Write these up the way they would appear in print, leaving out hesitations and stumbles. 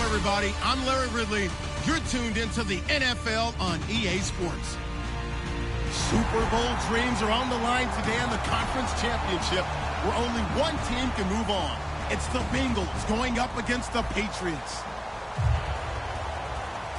everybody. I'm Larry Ridley. You're tuned into the NFL on EA Sports. Super Bowl dreams are on the line today in the conference championship, where only one team can move on. It's the Bengals going up against the Patriots.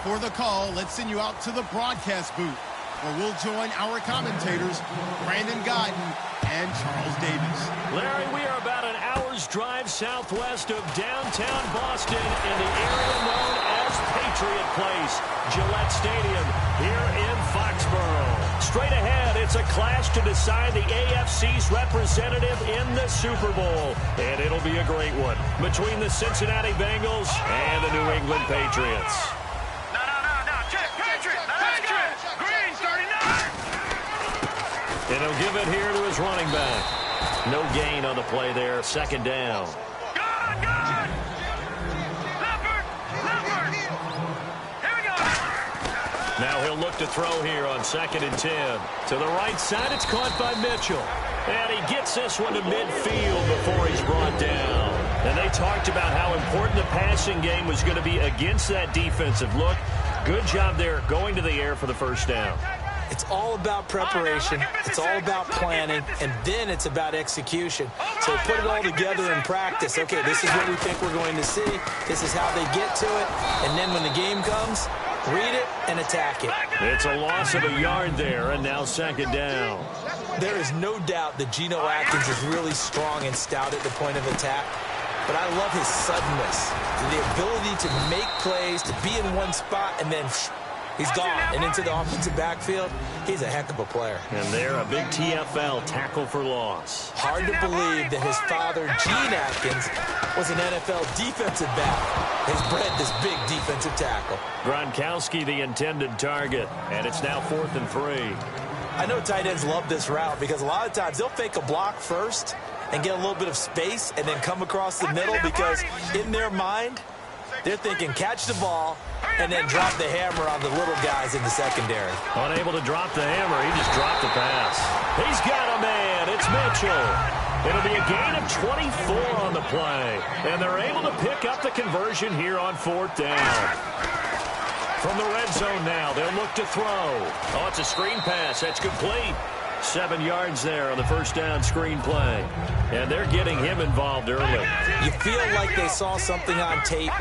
For the call, let's send you out to the broadcast booth, where we'll join our commentators, Brandon Guyton and Charles Davis. Larry, we are about an hour's drive southwest of downtown Boston in the area known as Patriot Place, Gillette Stadium, here in Foxborough. Straight ahead, it's a clash to decide the AFC's representative in the Super Bowl. And it'll be a great one between the Cincinnati Bengals and the New England Patriots. And he'll give it here to his running back. No gain on the play there. Second down. Good. Leopard. Here we go. Now he'll look to throw here on 2nd and 10. To the right side, it's caught by Mitchell. And he gets this one to midfield before he's brought down. And they talked about how important the passing game was going to be against that defensive look. Good job there going to the air for the first down. It's all about preparation, it's all about planning, and then it's about execution. So put it all together in practice. Okay, this is what we think we're going to see. This is how they get to it. And then when the game comes, read it and attack it. It's a loss of a yard there, and now 2nd down. There is no doubt that Geno Atkins is really strong and stout at the point of attack. But I love his suddenness, the ability to make plays, to be in one spot, and then he's gone and into the offensive backfield. He's a heck of a player. And there, a big TFL, tackle for loss. Hard to believe that his father, Gene Atkins, was an NFL defensive back. Has bred this big defensive tackle. Gronkowski, the intended target, and it's now 4th and 3. I know tight ends love this route because a lot of times they'll fake a block first and get a little bit of space and then come across the middle because in their mind, they're thinking catch the ball and then drop the hammer on the little guys in the secondary. Unable to drop the hammer, he just dropped the pass. He's got a man. It's Mitchell. It'll be a gain of 24 on the play. And they're able to pick up the conversion here on 4th down. From the red zone now, they'll look to throw. Oh, it's a screen pass. That's complete. 7 yards there on the first down screen play. And they're getting him involved early. You feel like they saw something on tape,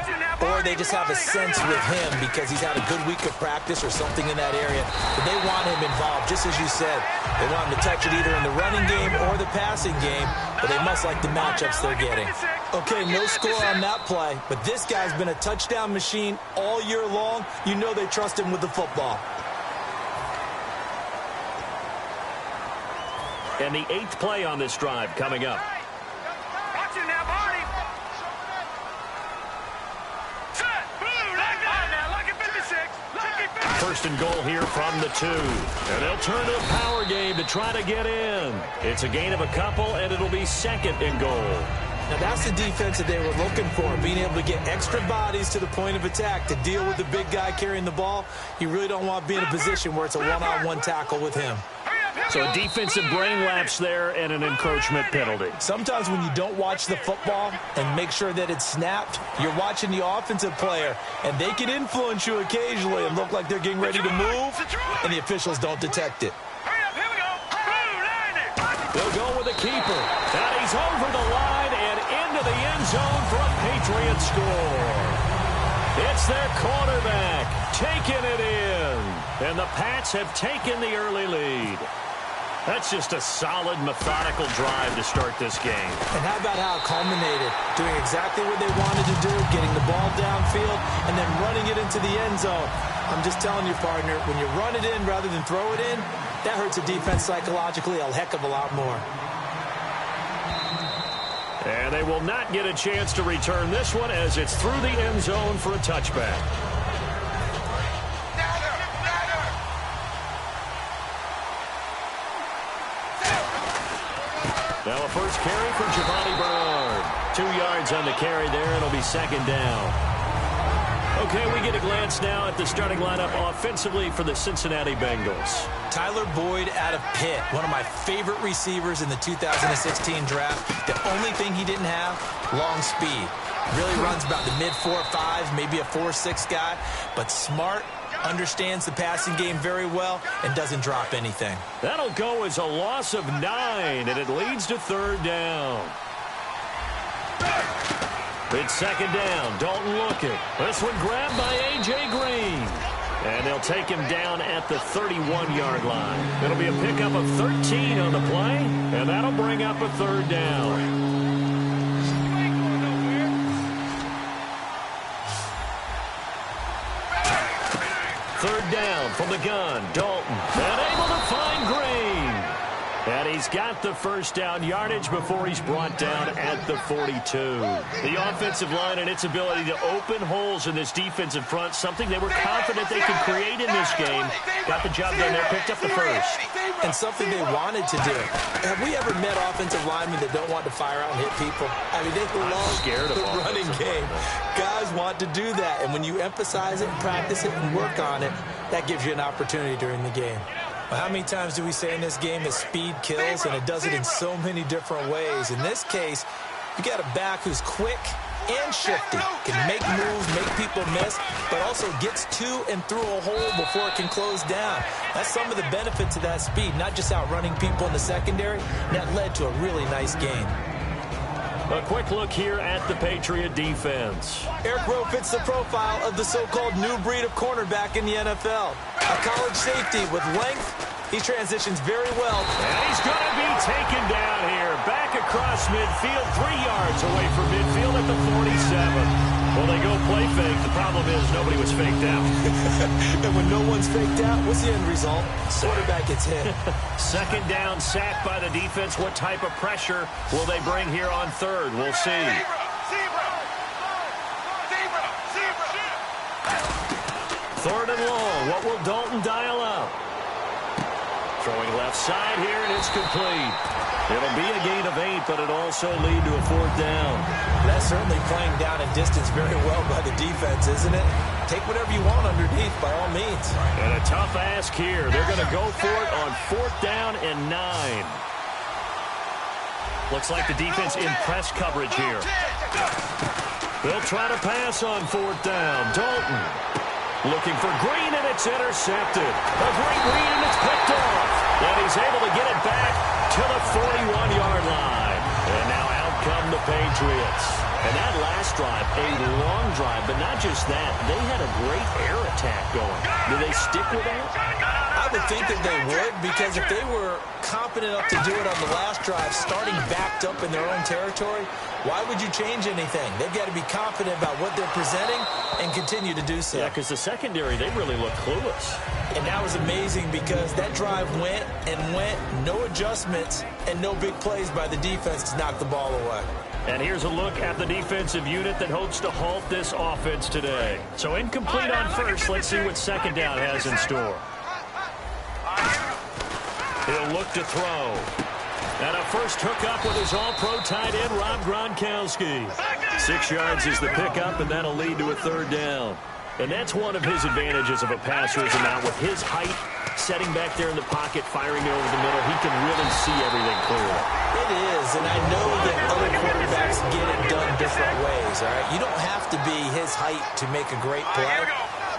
or they just have a sense with him because he's had a good week of practice or something in that area. But they want him involved, just as you said. They want him to touch it either in the running game or the passing game, but they must like the matchups they're getting. Okay, no score on that play, but this guy's been a touchdown machine all year long. You know they trust him with the football. And the 8th play on this drive coming up. Watch it now, Barney. Set. Blue, like that. Now, look at 56. First and goal here from the 2. And they'll turn to a power game to try to get in. It's a gain of a couple, and it'll be 2nd and goal. Now, that's the defense that they were looking for, being able to get extra bodies to the point of attack to deal with the big guy carrying the ball. You really don't want to be in a position where it's a one-on-one tackle with him. So a defensive brain lapse there and an encroachment penalty. Sometimes when you don't watch the football and make sure that it's snapped, you're watching the offensive player, and they can influence you occasionally and look like they're getting ready to move, and the officials don't detect it. They'll go with the keeper. And he's over the line and into the end zone for a Patriot score. It's their quarterback taking it in. And the Pats have taken the early lead. That's just a solid, methodical drive to start this game. And how about how it culminated? Doing exactly what they wanted to do, getting the ball downfield, and then running it into the end zone. I'm just telling you, partner, when you run it in rather than throw it in, that hurts a defense psychologically a heck of a lot more. And they will not get a chance to return this one as it's through the end zone for a touchback. Now a first carry for Giovanni Bernard. 2 yards on the carry there. It'll be 2nd down. Okay, we get a glance now at the starting lineup offensively for the Cincinnati Bengals. Tyler Boyd out of Pitt, one of my favorite receivers in the 2016 draft. The only thing he didn't have, long speed. Really runs about the mid 4.5s, maybe a 4.6 guy, but smart, understands the passing game very well, and doesn't drop anything. That'll go as a loss of 9, and it leads to third down. It's second down. Dalton looking. This one grabbed by A.J. Green. And they'll take him down at the 31-yard line. It'll be a pickup of 13 on the play, and that'll bring up a third down. Third down from the gun. Dalton. And able to find Green. And he's got the first down yardage before he's brought down at the 42. The offensive line and its ability to open holes in this defensive front, something they were confident they could create in this game. Got the job done there, picked up the first. And something they wanted to do. Have we ever met offensive linemen that don't want to fire out and hit people? I mean, they love the running game. Guys want to do that. And when you emphasize it, practice it, and work on it, that gives you an opportunity during the game. Well, how many times do we say in this game that speed kills, and it does it in so many different ways? In this case, you got a back who's quick and shifty, can make moves, make people miss, but also gets to and through a hole before it can close down. That's some of the benefits of that speed, not just outrunning people in the secondary. That led to a really nice game. A quick look here at the Patriot defense. Eric Rowe fits the profile of the so-called new breed of cornerback in the NFL. A college safety with length. He transitions very well. And he's going to be taken down here. Back across midfield, 3 yards away from midfield at the 47. Well, they go play fake. The problem is nobody was faked out. And when no one's faked out, what's the end result? Quarterback gets hit. Second down, sack by the defense. What type of pressure will they bring here on third? We'll see. Third and long. What will Dalton dial up? Throwing left side here, and it's complete. It'll be a gain of 8, but it'll also lead to a fourth down. That's certainly playing down in distance very well by the defense, isn't it? Take whatever you want underneath, by all means. And a tough ask here. They're going to go for it on fourth down and 9. Looks like the defense in press coverage here. They'll try to pass on fourth down. Dalton looking for Green, and it's intercepted. A great read, and it's picked off. And he's able to get it back to the 41-yard line. And now out come the Patriots. And that last drive, a long drive, but not just that. They had a great air attack going. Do they stick with that? I would think that they would, because if they were competent enough to do it on the last drive, starting backed up in their own territory, why would you change anything? They've got to be confident about what they're presenting and continue to do so. Yeah, because the secondary, they really look clueless. And that was amazing because that drive went and went, no adjustments, and no big plays by the defense to knock the ball away. And here's a look at the defensive unit that hopes to halt this offense today. So incomplete on first. Let's see what second down has in store. He'll look to throw. And a first hookup with his all-pro tight end, Rob Gronkowski. 6 yards is the pickup, and that'll lead to a third down. And that's one of his advantages of a passer, is now with his height, setting back there in the pocket, firing it over the middle, he can really see everything clearly. It is, and I know that other quarterbacks get it done different ways, all right? You don't have to be his height to make a great play.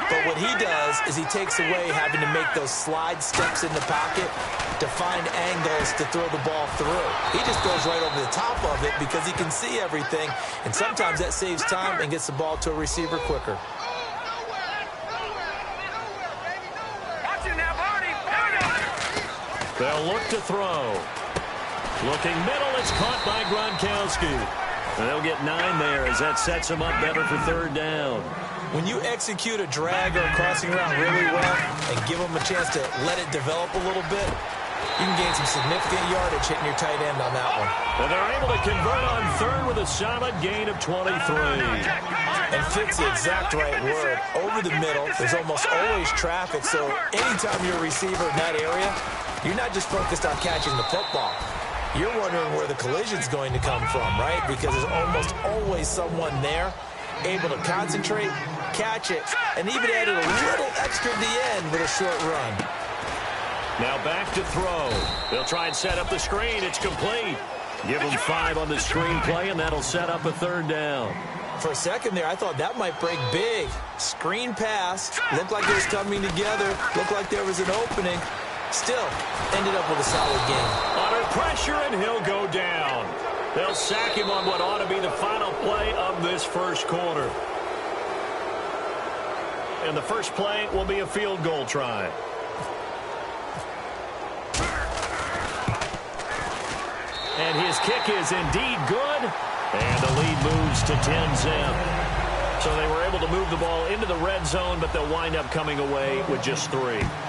But what he does is he takes away having to make those slide steps in the pocket to find angles to throw the ball through. He just goes right over the top of it because he can see everything, and sometimes that saves time and gets the ball to a receiver quicker. They'll look to throw. Looking middle, it's caught by Gronkowski. And they'll get 9 there as that sets him up better for third down. When you execute a drag or a crossing route really well and give them a chance to let it develop a little bit, you can gain some significant yardage hitting your tight end on that one. And they're able to convert on third with a solid gain of 23. And fits the exact right word. Over the middle, there's almost always traffic, so anytime you're a receiver in that area, you're not just focused on catching the football. You're wondering where the collision's going to come from, right? Because there's almost always someone there able to concentrate, catch it, and even added a little extra at the end with a short run. Now back to throw. They'll try and set up the screen. It's complete. Give them 5 on the screen play, and that'll set up a third down. For a second there, I thought that might break big. Screen pass. Looked like it was coming together. Looked like there was an opening. Still, ended up with a solid game. Under pressure, and he'll go down. They'll sack him on what ought to be the final play of this first quarter. And the first play will be a field goal try. And his kick is indeed good. And the lead moves to 10-zip. So they were able to move the ball into the red zone, but they'll wind up coming away with just 3.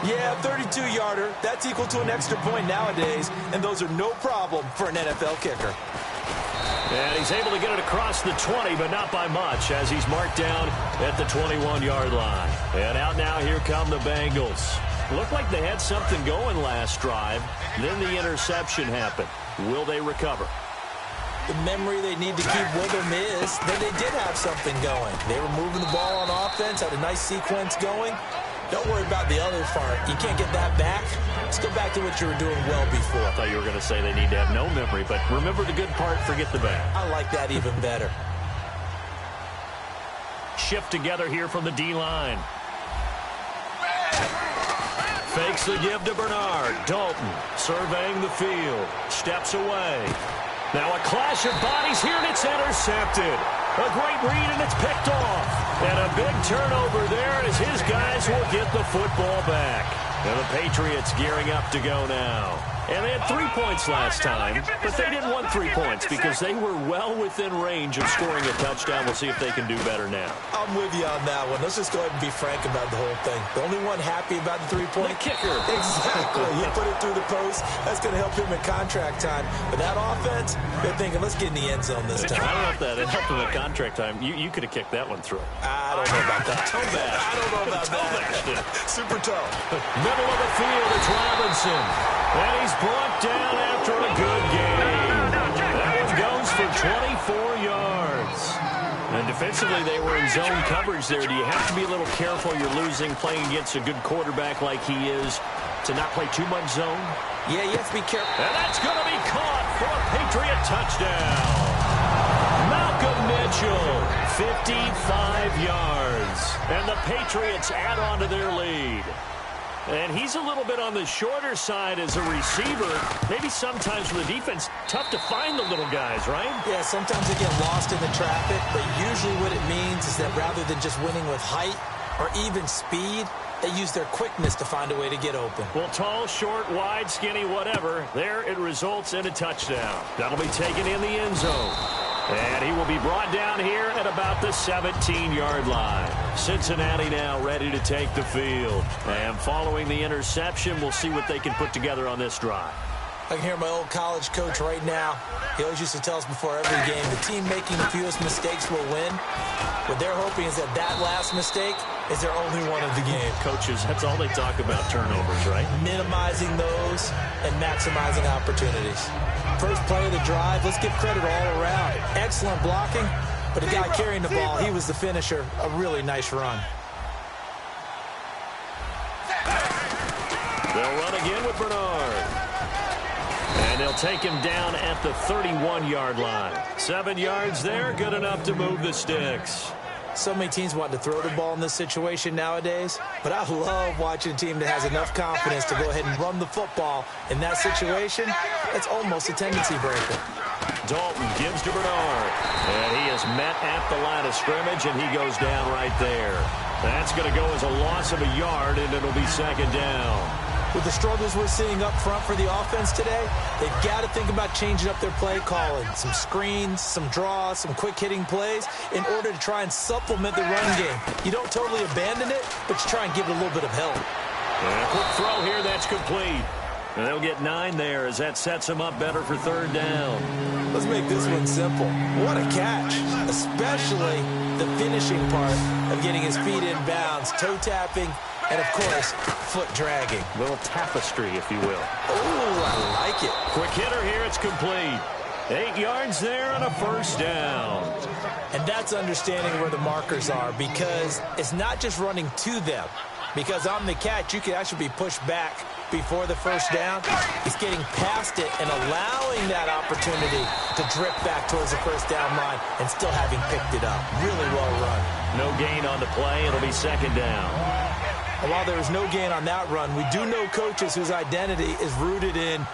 Yeah, 32-yarder. That's equal to an extra point nowadays, and those are no problem for an NFL kicker. And he's able to get it across the 20, but not by much, as he's marked down at the 21-yard line. And out now, here come the Bengals. Looked like they had something going last drive. Then the interception happened. Will they recover? The memory they need to keep with them is that they did have something going. They were moving the ball on offense, had a nice sequence going. Don't worry about the other part. You can't get that back. Let's go back to what you were doing well before. I thought you were going to say they need to have no memory, but remember the good part, forget the bad. I like that even better. Shift together here from the D-line. Fakes the give to Bernard. Dalton surveying the field. Steps away. Now a clash of bodies here, and it's intercepted. A great read, and it's picked off. And a big turnover there as his guys will get the football back. And the Patriots gearing up to go now. And they had 3 points last time, but they didn't want 3 points because they were well within range of scoring a touchdown. We'll see if they can do better now. I'm with you on that one. Let's just go ahead and be frank about the whole thing. The only one happy about the 3-point kicker. Exactly. He put it through the post. That's going to help him in contract time. But that offense, they're thinking, let's get in the end zone this time. I don't know if that helped him in contract time. You could have kicked that one through. I don't know about that. Toe bash. I don't know about that. Super toe. Middle of the field, it's Robinson. And he's brought down after a good game. That one goes for 24 yards. And defensively, they were in zone coverage there. Do you have to be a little careful? You're losing, playing against a good quarterback like he is, to not play too much zone? Yeah, you have to be careful. And that's going to be caught for a Patriot touchdown. Malcolm Mitchell, 55 yards. And the Patriots add on to their lead. And he's a little bit on the shorter side as a receiver. Maybe sometimes for the defense, tough to find the little guys, right? Yeah, sometimes they get lost in the traffic, but usually what it means is that rather than just winning with height or even speed, they use their quickness to find a way to get open. Well, tall, short, wide, skinny, whatever, there it results in a touchdown. That'll be taken in the end zone. And he will be brought down here at about the 17-yard line. Cincinnati now ready to take the field. And following the interception, we'll see what they can put together on this drive. I can hear my old college coach right now. He always used to tell us before every game, the team making the fewest mistakes will win. What they're hoping is that that last mistake is their only one of the game. Coaches, that's all they talk about, turnovers, right? Minimizing those and maximizing opportunities. First play of the drive, let's give credit all around. Excellent blocking, but the guy carrying the ball, he was the finisher. A really nice run. They'll run again with Bernard. And they'll take him down at the 31-yard line. 7 yards there, good enough to move the sticks. So many teams want to throw the ball in this situation nowadays, but I love watching a team that has enough confidence to go ahead and run the football in that situation. That's almost a tendency breaker. Dalton gives to Bernard, and he is met at the line of scrimmage, and he goes down right there. That's going to go as a loss of a yard, and it'll be second down. With the struggles we're seeing up front for the offense today, they've got to think about changing up their play calling. Some screens, some draws, some quick-hitting plays in order to try and supplement the run game. You don't totally abandon it, but you try and give it a little bit of help. And a quick throw here, that's complete. And they'll get 9 there as that sets them up better for third down. Let's make this one simple. What a catch, especially the finishing part of getting his feet in bounds, toe tapping, and, of course, foot dragging. A little tapestry, if you will. Oh, I like it. Quick hitter here, it's complete. 8 yards there and a first down. And that's understanding where the markers are, because it's not just running to them. Because on the catch, you can actually be pushed back before the first down. He's getting past it and allowing that opportunity to drip back towards the first down line and still having picked it up. Really well run. No gain on the play. It'll be second down. And while there was no gain on that run, we do know coaches whose identity is rooted in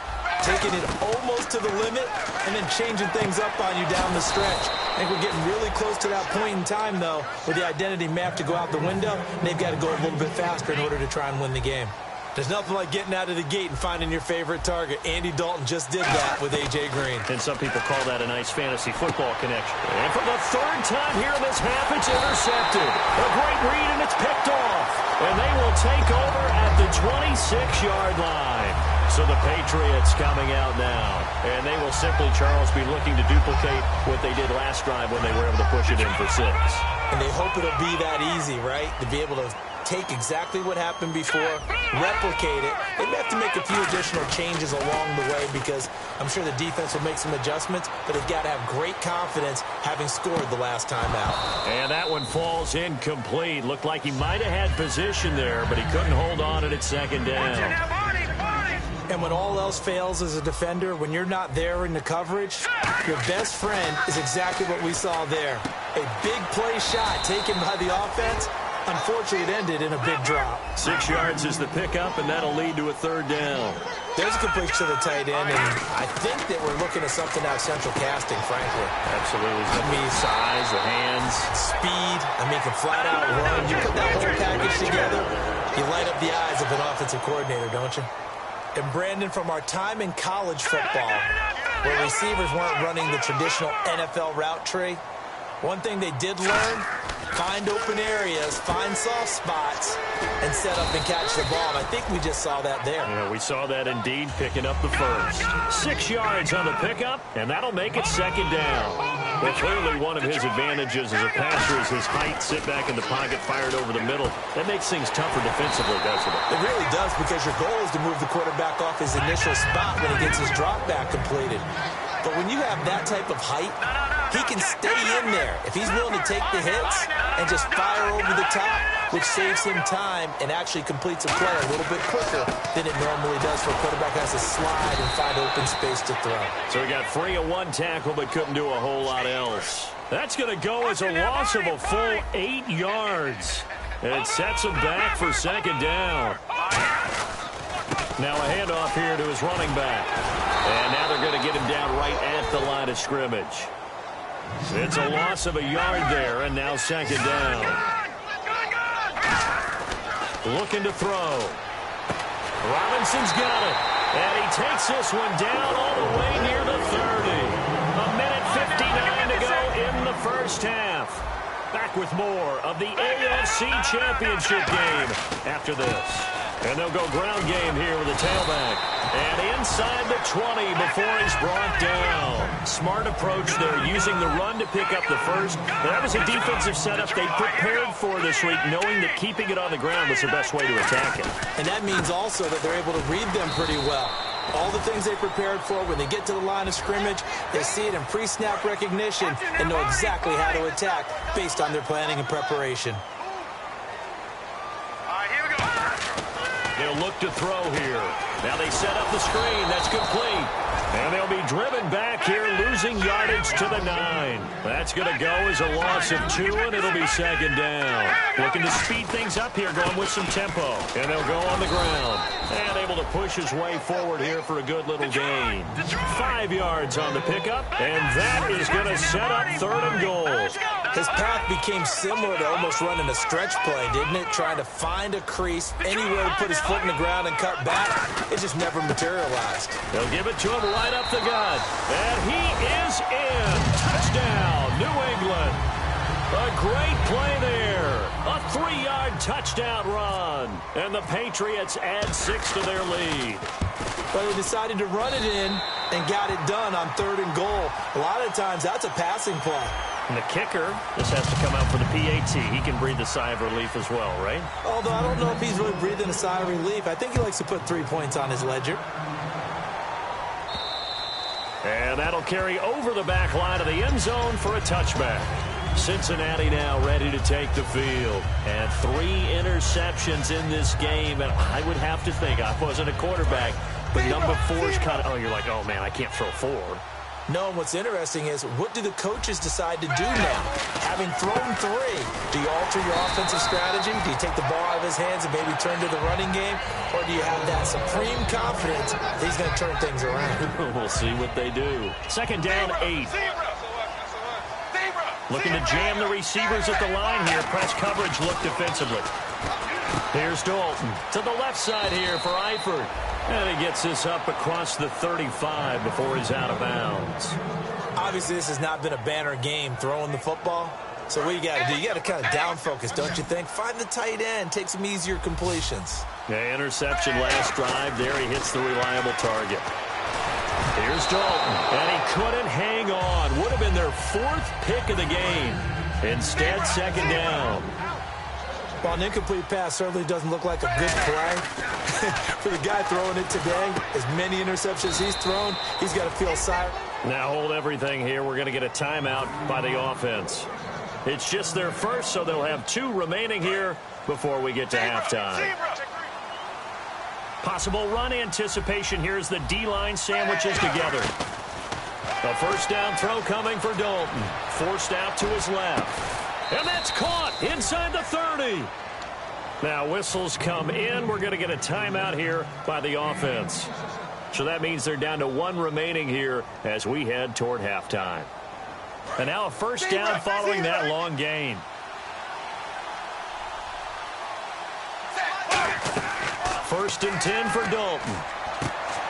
taking it almost to the limit and then changing things up on you down the stretch. I think we're getting really close to that point in time, though, where the identity may have to go out the window, and they've got to go a little bit faster in order to try and win the game. There's nothing like getting out of the gate and finding your favorite target. Andy Dalton just did that with A.J. Green. And some people call that a nice fantasy football connection. And for the third time here in this half, it's intercepted. A great read, and it's picked off. And they will take over at the 26-yard line. So the Patriots coming out now. And they will simply, Charles, be looking to duplicate what they did last drive when they were able to push it in for 6. And they hope it'll be that easy, right? To be able to take exactly what happened before, replicate it. They may have to make a few additional changes along the way because I'm sure the defense will make some adjustments, but they've got to have great confidence having scored the last time out. And that one falls incomplete. Looked like he might have had position there, but he couldn't hold on at its second down. And when all else fails as a defender, when you're not there in the coverage, your best friend is exactly what we saw there. A big play shot taken by the offense. Unfortunately, it ended in a big drop. 6 yards is the pickup, and that'll lead to a third down. There's a completion to the tight end, and I think that we're looking at something out of central casting, frankly. Absolutely. I mean, size, the hands. Speed. I mean, can flat out run. You put that whole package together, you light up the eyes of an offensive coordinator, don't you? And Brandon, from our time in college football, where receivers weren't running the traditional NFL route tree, one thing they did learn, find open areas, find soft spots, and set up and catch the ball. And I think we just saw that there. Yeah, we saw that indeed, picking up the first. 6 yards on the pickup, and that'll make it second down. Well, clearly one of his advantages as a passer is his height, sit back in the pocket, fired over the middle. That makes things tougher defensively, doesn't it? It really does, because your goal is to move the quarterback off his initial spot when he gets his drop back completed. But when you have that type of height, he can stay in there if he's willing to take the hits and just fire over the top, which saves him time and actually completes a play a little bit quicker than it normally does for a quarterback who has to slide and find open space to throw. So he got free of one tackle but couldn't do a whole lot else. That's going to go as a loss of a full 8 yards. And it sets him back for second down. Now a handoff here to his running back. And now they're going to get him down right at the line of scrimmage. It's a loss of a yard there, and now second down. Looking to throw. Robinson's got it. And he takes this one down all the way near the 30. A minute 59 to go in the first half. Back with more of the AFC Championship game after this. And they'll go ground game here with a tailback. And inside the 20 before he's brought down. Smart approach there, using the run to pick up the first. That was a defensive setup they prepared for this week, knowing that keeping it on the ground was the best way to attack it. And that means also that they're able to read them pretty well. All the things they prepared for, when they get to the line of scrimmage, they see it in pre-snap recognition and know exactly how to attack based on their planning and preparation. They'll look to throw here. Now they set up the screen. That's complete. And they'll be driven back here, losing yardage to the 9. That's going to go as a loss of 2, and it'll be second down. Looking to speed things up here, going with some tempo. And they'll go on the ground. And able to push his way forward here for a good little gain. 5 yards on the pickup, and that is going to set up third and goal. His path became similar to almost running a stretch play, didn't it? Trying to find a crease, anywhere to put his foot in the ground and cut back. It just never materialized. They'll give it to him right up the gut. And he is in. Touchdown, New England. A great play there. A 3-yard touchdown run. And the Patriots add 6 to their lead. But they decided to run it in and got it done on third and goal. A lot of times, that's a passing play. And the kicker just has to come out for the PAT. He can breathe a sigh of relief as well, right? Although I don't know if he's really breathing a sigh of relief. I think he likes to put 3 points on his ledger. And that'll carry over the back line of the end zone for a touchback. Cincinnati now ready to take the field. And 3 interceptions in this game. And I would have to think, I wasn't a quarterback, but number 4 is kind of, you're like, oh, man, I can't throw 4. No, what's interesting is, what do the coaches decide to do now? Having thrown 3, do you alter your offensive strategy? Do you take the ball out of his hands and maybe turn to the running game? Or do you have that supreme confidence that he's going to turn things around? We'll see what they do. Second down, 8. Looking to jam the receivers at the line here. Press coverage look defensively. Here's Dalton to the left side here for Eifert. And he gets this up across the 35 before he's out of bounds. Obviously, this has not been a banner game throwing the football. So what you got to do? You got to kind of down focus, don't you think? Find the tight end. Take some easier completions. Yeah, interception last drive. There he hits the reliable target. Here's Dalton, and he couldn't hang on. Would have been their 4th pick of the game. Instead, second down. Well, an incomplete pass certainly doesn't look like a good play. For the guy throwing it today, as many interceptions he's thrown, he's got to feel sorry. Now hold everything here. We're going to get a timeout by the offense. It's just their first, so they'll have 2 remaining here before we get to halftime. Possible run anticipation here as the D-line sandwiches together. A first down throw coming for Dalton. Forced out to his left. And that's caught inside the 30. Now whistles come in. We're going to get a timeout here by the offense. So that means they're down to 1 remaining here as we head toward halftime. And now a first down following that long gain. First and 10 for Dalton.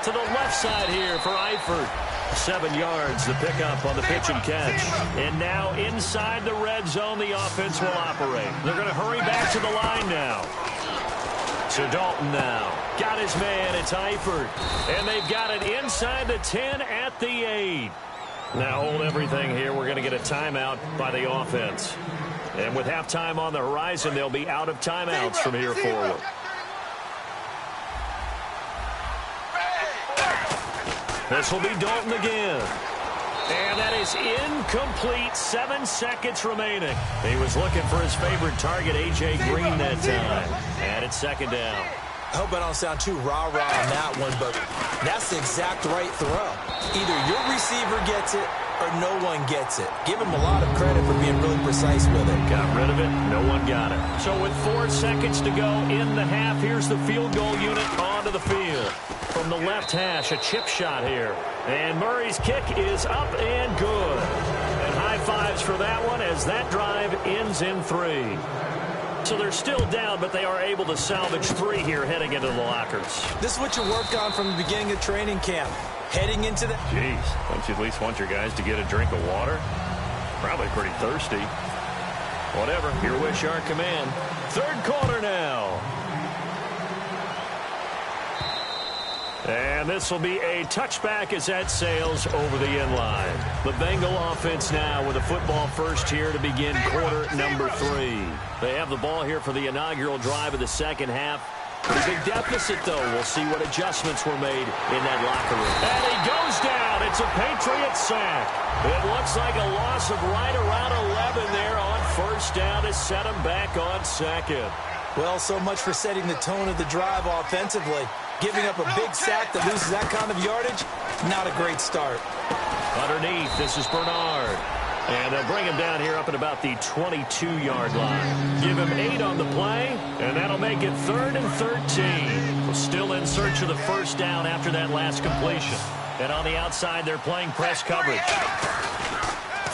To the left side here for Eifert. 7 yards, the pickup on the pitch and catch. And now inside the red zone, the offense will operate. They're going to hurry back to the line now. So Dalton now. Got his man, it's Eifert. And they've got it inside the 10 at the 8. Now hold everything here. We're going to get a timeout by the offense. And with halftime on the horizon, they'll be out of timeouts from here forward. This will be Dalton again. And that is incomplete. 7 seconds remaining. He was looking for his favorite target, A.J. Green, that time. And it's second down. I hope I don't sound too rah-rah on that one, but that's the exact right throw. Either your receiver gets it or no one gets it. Give him a lot of credit for being really precise with it. Got rid of it. No one got it. So with 4 seconds to go in the half, here's the field goal unit onto the field. From the left hash, a chip shot here. And Murray's kick is up and good. And high fives for that one as that drive ends in 3. So they're still down, but they are able to salvage 3 here heading into the lockers. This is what you work on from the beginning of training camp. Heading into the... Jeez, don't you at least want your guys to get a drink of water? Probably pretty thirsty. Whatever, your wish, our command. 3rd quarter now. And this will be a touchback as that sails over the end line. The Bengal offense now with a football first here to begin quarter number 3. They have the ball here for the inaugural drive of the second half. Pretty big deficit, though. We'll see what adjustments were made in that locker room. And he goes down. It's a Patriot sack. It looks like a loss of right around 11 there on first down to set him back on second. Well, so much for setting the tone of the drive offensively. Giving up a big sack that loses that kind of yardage, not a great start. Underneath, this is Bernard. And they'll bring him down here up at about the 22-yard line. Give him 8 on the play, and that'll make it 3rd and 13. We're still in search of the first down after that last completion. And on the outside, they're playing press coverage.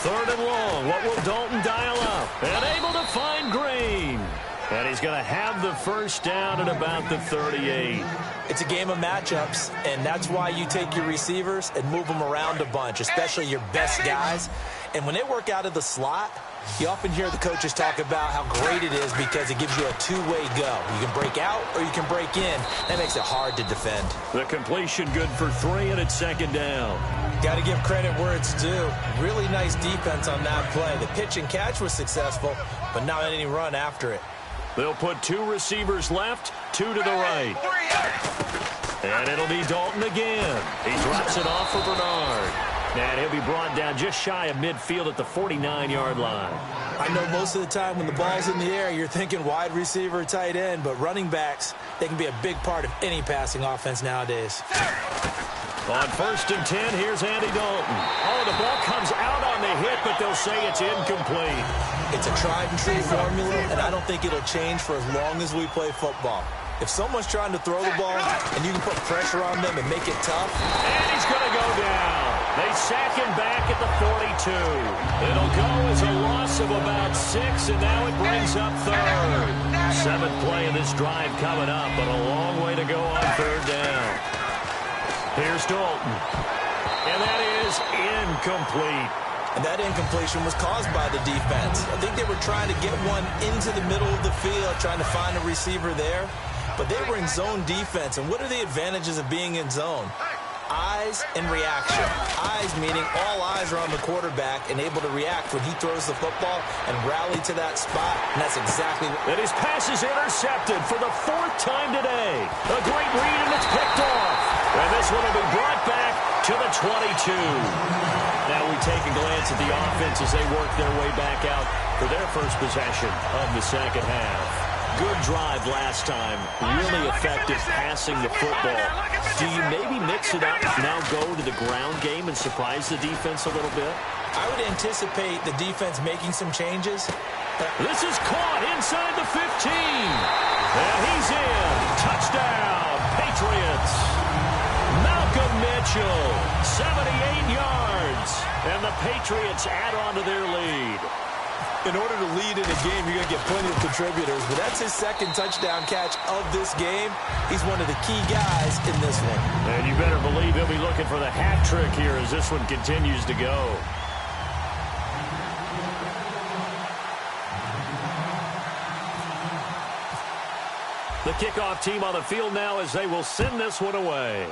3rd and long. What will Dalton dial up? And able to find Green. And he's going to have the first down at about the 38. It's a game of matchups, and that's why you take your receivers and move them around a bunch, especially your best guys. And when they work out of the slot, you often hear the coaches talk about how great it is because it gives you a two-way go. You can break out or you can break in. That makes it hard to defend. The completion good for 3, and it's second down. Got to give credit where it's due. Really nice defense on that play. The pitch and catch was successful, but not any run after it. They'll put 2 receivers left, 2 to the right. And it'll be Dalton again. He drops it off for Bernard. And he'll be brought down just shy of midfield at the 49-yard line. I know most of the time when the ball's in the air, you're thinking wide receiver, tight end, but running backs, they can be a big part of any passing offense nowadays. On 1st and 10, here's Andy Dalton. Oh, the ball comes out on the hit, but they'll say it's incomplete. It's a tried-and-true formula, and I don't think it'll change for as long as we play football. If someone's trying to throw the ball and you can put pressure on them and make it tough. And he's going to go down. They sack him back at the 42. It'll go as a loss of about 6, and now it brings up 3rd. 7th play of this drive coming up, but a long way to go on 3rd down. Here's Dalton. And that is incomplete. And that incompletion was caused by the defense. I think they were trying to get one into the middle of the field, trying to find a receiver there. But they were in zone defense. And what are the advantages of being in zone? Eyes and reaction. Eyes meaning all eyes are on the quarterback and able to react when he throws the football and rally to that spot. And that's exactly what... And his pass is intercepted for the 4th time today. A great read, and it's picked off. And this one will be brought back to the 22. Now we take a glance at the offense as they work their way back out for their first possession of the second half. Good drive last time. Really effective passing the football. Do you maybe mix it up, now go to the ground game and surprise the defense a little bit? I would anticipate the defense making some changes. This is caught inside the 15. And he's in. Touchdown, Patriots. Malcolm Mitchell, 78 yards. And the Patriots add on to their lead. In order to lead in a game, you're going to get plenty of contributors. But that's his 2nd touchdown catch of this game. He's one of the key guys in this one. And you better believe he'll be looking for the hat trick here as this one continues to go. The kickoff team on the field now as they will send this one away.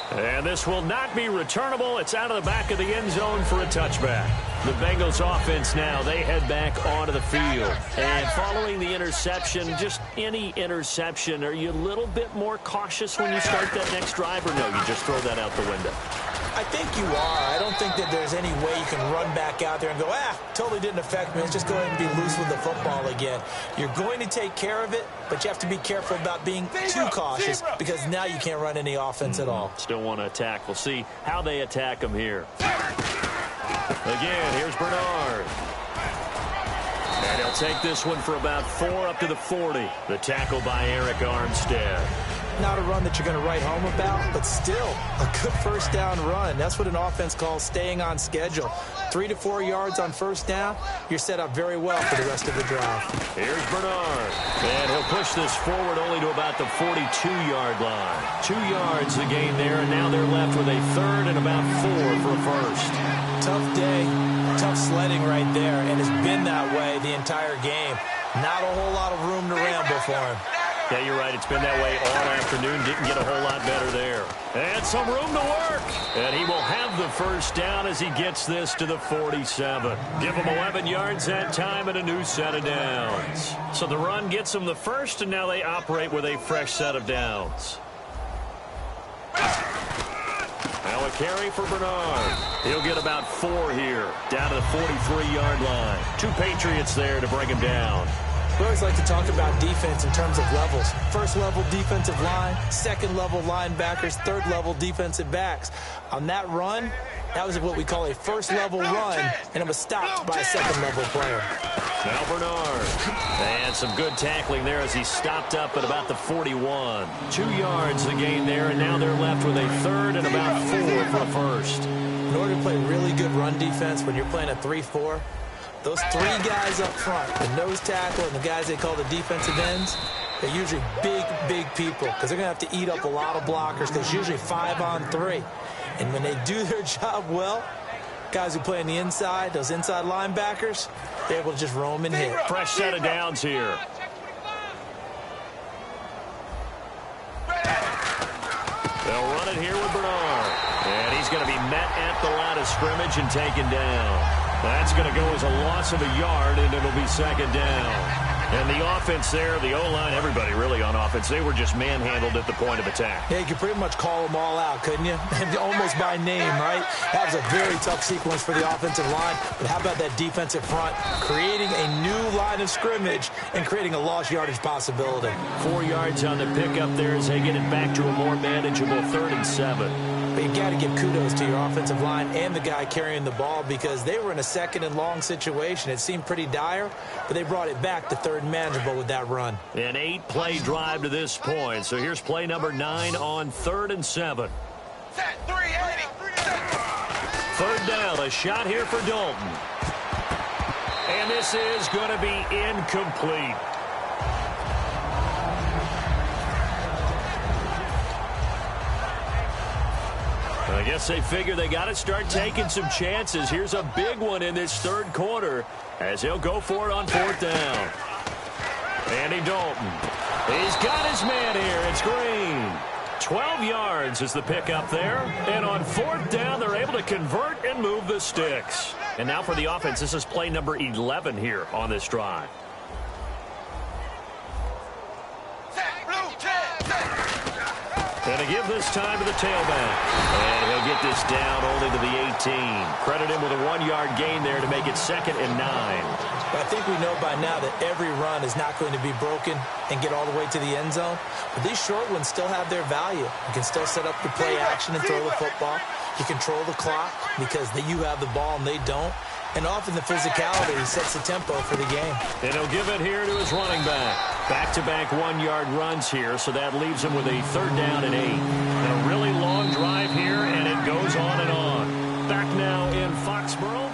And this will not be returnable. It's out of the back of the end zone for a touchback. The Bengals offense now, they head back onto the field. And following the interception, just any interception, are you a little bit more cautious when you start that next drive, or no, you just throw that out the window? I think you are. I don't think that there's any way you can run back out there and go, totally didn't affect me. Let's just go ahead and be loose with the football again. You're going to take care of it, but you have to be careful about being too cautious because now you can't run any offense at all. Still want to attack. We'll see how they attack them here. Again, here's Bernard. And he'll take this one for about 4 up to the 40. The tackle by Eric Armstead. Not a run that you're going to write home about, but still a good first down run. That's what an offense calls staying on schedule. 3 to 4 yards on first down, you're set up very well for the rest of the drive. Here's Bernard. And he'll push this forward only to about the 42-yard line. 2 yards the gain there, and now they're left with a 3rd and about 4 for a first. Tough day, tough sledding right there, and it's been that way the entire game. Not a whole lot of room to ramble for him. Yeah, you're right. It's been that way all afternoon. Didn't get a whole lot better there. And some room to work. And he will have the first down as he gets this to the 47. Give him 11 yards that time and a new set of downs. So the run gets him the first, and now they operate with a fresh set of downs. Now a carry for Bernard. He'll get about 4 here, down to the 43-yard line. 2 Patriots there to bring him down. We always like to talk about defense in terms of levels. First level defensive line, second level linebackers, third level defensive backs. On that run, that was what we call a first level run, and it was stopped by a second level player. Now Bernard. And some good tackling there as he stopped up at about the 41. 2 yards the gain there, and now they're left with a 3rd and about 4 for a first. In order to play really good run defense when you're playing a 3-4, those 3 guys up front, the nose tackle and the guys they call the defensive ends, they're usually big people because they're going to have to eat up a lot of blockers because usually 5 on 3. And when they do their job well, guys who play on the inside, those inside linebackers, they're able to just roam and hit. Fresh set of downs here. They'll run it here with Bernard. And he's going to be met at the line of scrimmage and taken down. That's going to go as a loss of a yard, and it'll be 2nd down. And the offense there, the O-line, everybody really on offense, they were just manhandled at the point of attack. Yeah, you could pretty much call them all out, couldn't you? Almost by name, right? That was a very tough sequence for the offensive line. But how about that defensive front? Creating a new line of scrimmage and creating a lost yardage possibility. 4 yards on the pickup there as they get it back to a more manageable 3rd and 7. But you got to give kudos to your offensive line and the guy carrying the ball because they were in a 2nd and long situation. It seemed pretty dire, but they brought it back to 3rd and manageable with that run. An 8-play drive to this point. So here's play number 9 on 3rd and 7. 3rd down, a shot here for Dalton. And this is going to be incomplete. I guess they figure they got to start taking some chances. Here's a big one in this 3rd quarter as he'll go for it on 4th down. Andy Dalton. He's got his man here. It's Green. 12 yards is the pickup there. And on 4th down, they're able to convert and move the sticks. And now for the offense, this is play number 11 here on this drive. And to give this time to the tailback. And he'll get this down only to the 18. Credit him with a 1-yard gain there to make it 2nd and 9. But I think we know by now that every run is not going to be broken and get all the way to the end zone. But these short ones still have their value. You can still set up your play action and throw the football. You control the clock because you have the ball and they don't. And often the physicality sets the tempo for the game. And he'll give it here to his running back. Back-to-back 1-yard runs here, so that leaves him with a 3rd down and 8. And a really long drive here, and it goes on and on. Back now in Foxborough.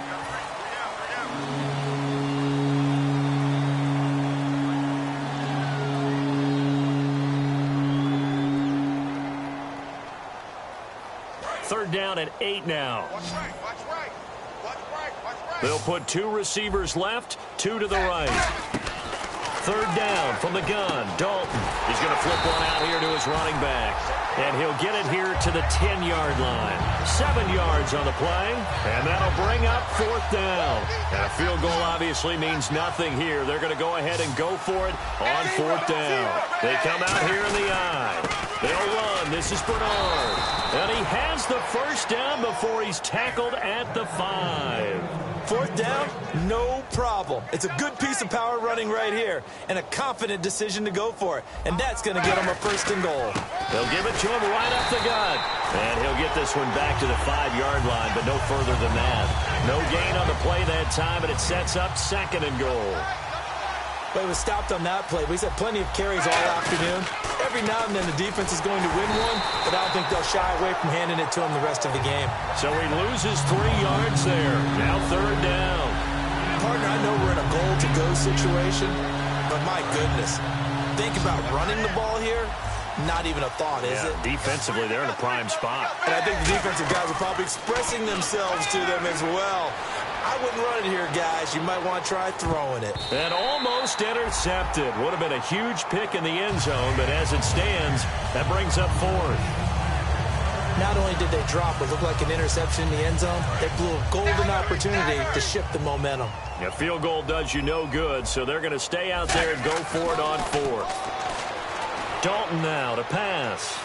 Third down and 8 now. They'll put 2 receivers left, 2 to the right. 3rd down from the gun. Dalton. He's going to flip one out here to his running back. And he'll get it here to the 10-yard line. 7 yards on the play. And that'll bring up 4th down. And a field goal obviously means nothing here. They're going to go ahead and go for it on 4th down. They come out here in the eye. They'll run. This is Bernard. And he has the 1st down before he's tackled at the 5. 4th down, no problem. It's a good piece of power running right here and a confident decision to go for it. And that's going to get him a 1st and goal. They'll give it to him right up the gut. And he'll get this one back to the 5-yard line, but no further than that. No gain on the play that time, and it sets up 2nd and goal. But he was stopped on that play. He's had plenty of carries all afternoon. Every now and then the defense is going to win one, but I don't think they'll shy away from handing it to him the rest of the game. So he loses 3 yards there. Now 3rd down. Partner, I know we're in a goal-to-go situation, but my goodness, think about running the ball here. Not even a thought, is it? Defensively, they're in a prime spot. And I think the defensive guys are probably expressing themselves to them as well. I wouldn't run it here, guys. You might want to try throwing it. And almost intercepted. Would have been a huge pick in the end zone, but as it stands, that brings up 4th. Not only did they drop what looked like an interception in the end zone, they blew a golden opportunity to shift the momentum. A field goal does you no good, so they're going to stay out there and go for it on 4th. Dalton now to pass.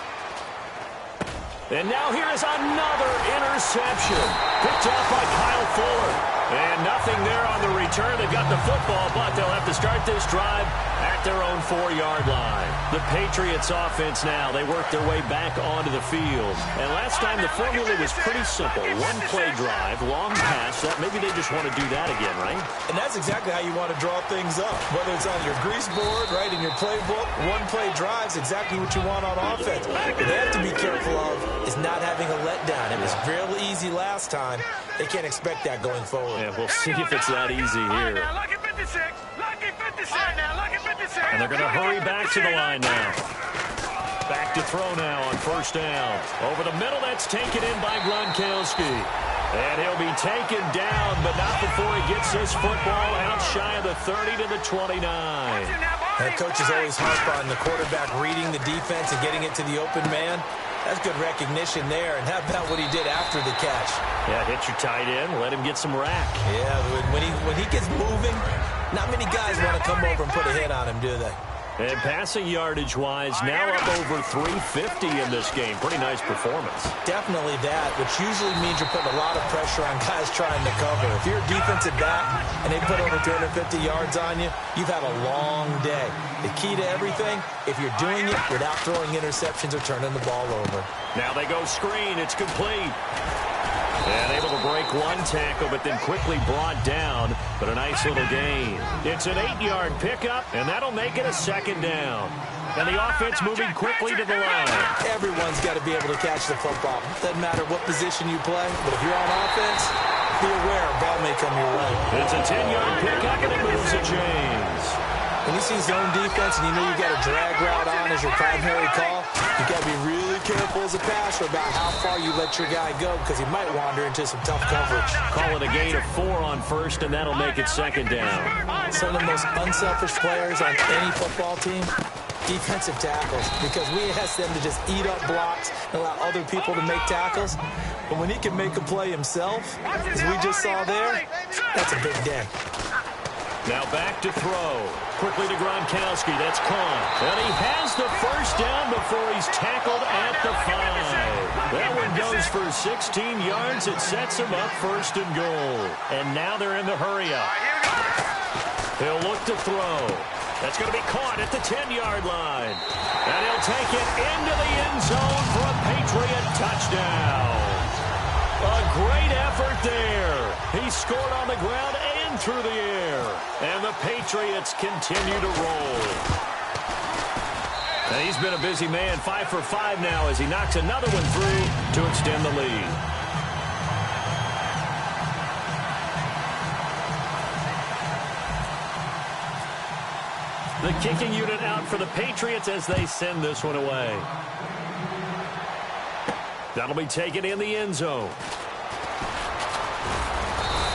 And now here is another interception. Picked off by Kyle Fuller. And nothing there on the return. They got the football, but they'll have to start this drive at their own 4-yard line. The Patriots offense now, they work their way back onto the field. And last time the formula was pretty simple. 1-play drive, long pass. That maybe they just want to do that again, right? And that's exactly how you want to draw things up. Whether it's on your grease board, right, in your playbook, 1-play drive is exactly what you want on offense. What they have to be careful of is not having a letdown. It was real easy last time. They can't expect that going forward. Yeah, we'll see if it's that easy here. And they're going to hurry back to the line now. Back to throw now on 1st down. Over the middle, that's taken in by Gronkowski. And he'll be taken down, but not before he gets his football out shy of the 30 to the 29. And coaches always harp on the quarterback reading the defense and getting it to the open man. That's good recognition there. And how about what he did after the catch? Yeah, hit your tight end, let him get some rack. Yeah, when he gets moving, Not many guys want to come over and put a hit on him, do they? And passing yardage-wise, now up over 350 in this game. Pretty nice performance. Definitely that, which usually means you're putting a lot of pressure on guys trying to cover. If you're a defensive back and they put over 250 yards on you, you've had a long day. The key to everything, if you're doing it without throwing interceptions or turning the ball over. Now they go screen. It's complete. And able to break one tackle, but then quickly brought down. But a nice little gain. It's an 8-yard pickup, and that'll make it a second down. And the offense moving quickly to the line. Everyone's got to be able to catch the football. Doesn't matter what position you play, but if you're on offense, be aware a ball may come your way. It's a 10-yard pickup, and it moves the chains. When you see zone defense and you know you got a drag route on as your primary call, you got to be really careful as a passer about how far you let your guy go because he might wander into some tough coverage. Call it a gain of 4 on first, and that'll make it second down. Some of the most unselfish players on any football team, defensive tackles, because we ask them to just eat up blocks and allow other people to make tackles. But when he can make a play himself, as we just saw there, that's a big day. Now back to throw. Quickly to Gronkowski. That's caught. And he has the first down before he's tackled at the 5. That one goes for 16 yards. It sets him up first and goal. And now they're in the hurry-up. He'll look to throw. That's going to be caught at the 10-yard line. And he'll take it into the end zone for a Patriot touchdown. A great effort there. He scored on the ground and through the air. And the Patriots continue to roll. And he's been a busy man, 5 for 5 now as he knocks another one through to extend the lead. The kicking unit out for the Patriots as they send this one away. That'll be taken in the end zone.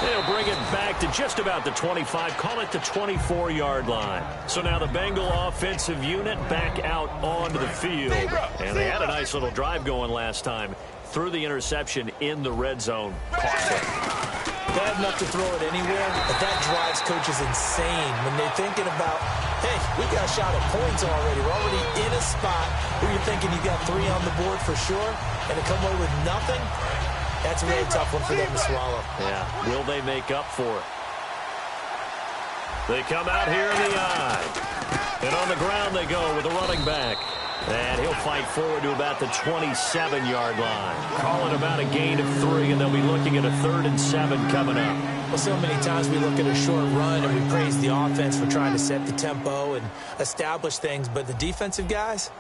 They'll bring it back to just about the 25, call it the 24-yard line. So now the Bengal offensive unit back out onto the field. And they had a nice little drive going last time. Threw the interception in the red zone. Costly. Bad enough to throw it anywhere, but that drives coaches insane when they're thinking about, hey, we got a shot at points already. We're already in a spot where you're thinking you got 3 on the board for sure, and to come away with nothing, that's a really tough one for them to swallow. Yeah, will they make up for it? They come out here in the eye. And on the ground they go with a running back. And he'll fight forward to about the 27-yard line. Call it about a gain of 3, and they'll be looking at a 3rd and 7 coming up. Well, so many times we look at a short run and we praise the offense for trying to set the tempo and establish things, but the defensive guys,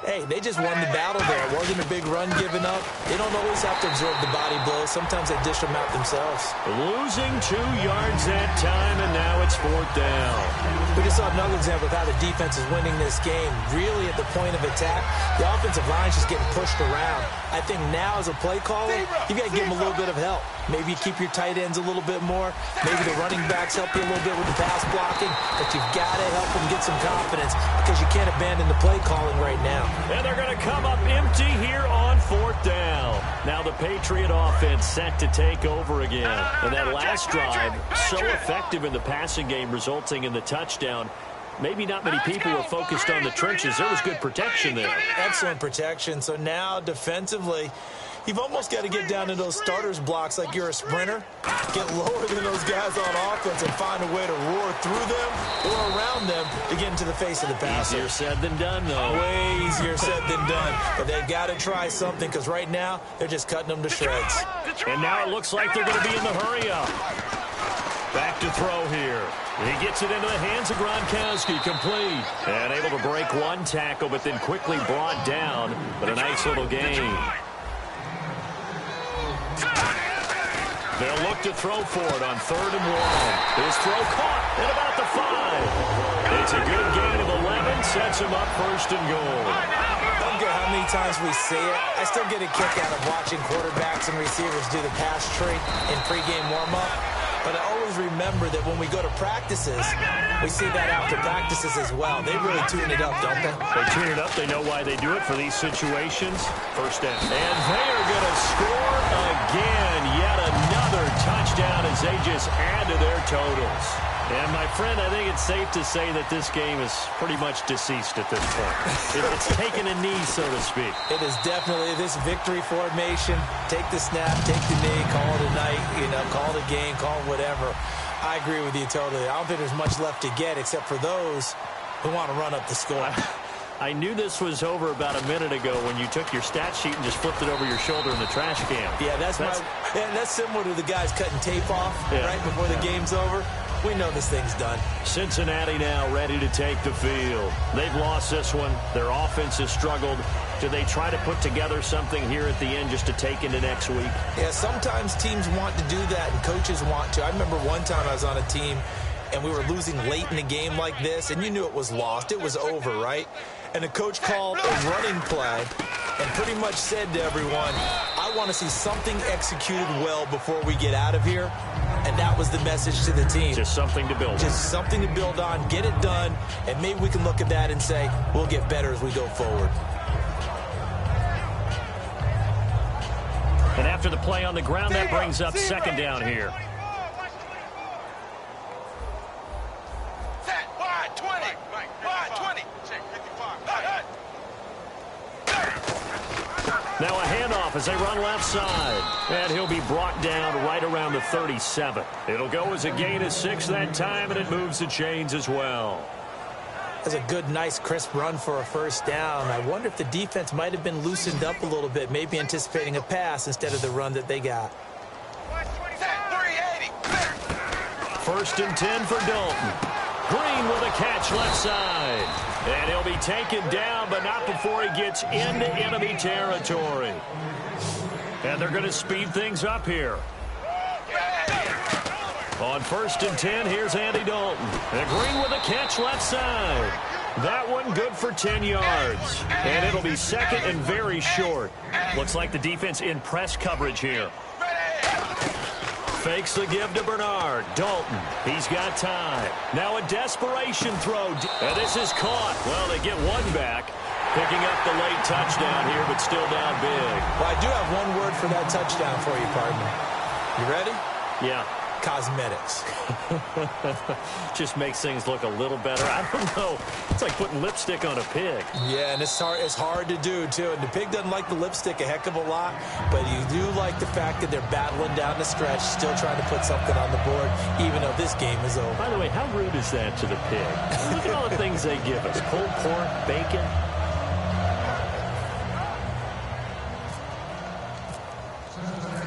hey, they just won the battle there. It wasn't a big run given up. They don't always have to absorb the body blows. Sometimes they dish them out themselves. Losing 2 yards that time, and now it's 4th down. We just saw another example of how the defense is winning this game. Really at the point of attack, the offensive line's just getting pushed around. I think now as a play caller, you got to give them a little bit of help. Maybe you keep your tight ends a little bit more. Maybe the running backs help you a little bit with the pass blocking. But you've got to help them get some confidence because you can't abandon the play calling right now. And they're going to come up empty here on 4th down. Now the Patriot offense set to take over again. And that last drive, so effective in the passing game, resulting in the touchdown. Maybe not many people were focused on the trenches. There was good protection there. Excellent protection. So now defensively, you've almost got to get down to those starters blocks like you're a sprinter. Get lower than those guys on offense and find a way to roar through them or around them to get into the face of the passer. Easier said than done, though. Way easier said than done. But they've got to try something because right now they're just cutting them to shreds. And now it looks like they're going to be in the hurry-up. Back to throw here. He gets it into the hands of Gronkowski, complete. And able to break one tackle, but then quickly brought down. But a nice little gain. They'll look to throw for it on 3rd and 1. His throw caught at about the 5. It's a good gain of 11, sets him up 1st and goal. I don't care how many times we see it. I still get a kick out of watching quarterbacks and receivers do the pass tree in pregame warm-up. But I always remember that when we go to practices, we see that after practices as well. They really tune it up, don't they? They tune it up. They know why they do it for these situations. 1st down. And they are going to score again. Yet another touchdown as they just add to their totals. And, my friend, I think it's safe to say that this game is pretty much deceased at this point. It's taken a knee, so to speak. It is definitely this victory formation. Take the snap, take the knee, call it a night, call it a game, call it whatever. I agree with you totally. I don't think there's much left to get except for those who want to run up the score. I knew this was over about a minute ago when you took your stat sheet and just flipped it over your shoulder in the trash can. Yeah, that's similar to the guys cutting tape off right before the game's over. We know this thing's done. Cincinnati now ready to take the field. They've lost this one. Their offense has struggled. Do they try to put together something here at the end just to take into next week? Yeah, sometimes teams want to do that and coaches want to. I remember one time I was on a team and we were losing late in the game like this, and you knew it was lost. It was over, right? And the coach called a running play and pretty much said to everyone, I want to see something executed well before we get out of here. And that was the message to the team. Just something to build on. Just something to build on, get it done, and maybe we can look at that and say, we'll get better as we go forward. And after the play on the ground, that brings up second down here. Wide 20. Wide 20. Now a handoff as they run left side. And he'll be brought down right around the 37. It'll go as a gain of 6 that time, and it moves the chains as well. That's a good, nice, crisp run for a first down. I wonder if the defense might have been loosened up a little bit, maybe anticipating a pass instead of the run that they got. 380. 1st and 10 for Dalton. Green with a catch left side. And he'll be taken down, but not before he gets into enemy territory. And they're going to speed things up here. On 1st and 10, here's Andy Dalton. And Green with a catch left side. That one good for 10 yards. And it'll be second and very short. Looks like the defense in press coverage here. Fakes the give to Bernard. Dalton, he's got time. Now a desperation throw. And this is caught. Well, they get one back. Picking up the late touchdown here, but still down big. Well, I do have one word for that touchdown for you, partner. You ready? Yeah. Cosmetics. Just makes things look a little better. I don't know. It's like putting lipstick on a pig. Yeah, and it's hard to do, too. And the pig doesn't like the lipstick a heck of a lot, but you do like the fact that they're battling down the stretch, still trying to put something on the board, even though this game is over. By the way, how rude is that to the pig? Look at all the things they give us. Pulled pork, bacon.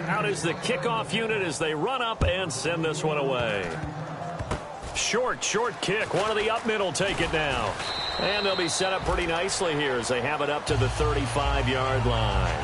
Out is the kickoff unit as they run up and send this one away. Short kick. One of the up mid will take it now. And they'll be set up pretty nicely here as they have it up to the 35-yard line.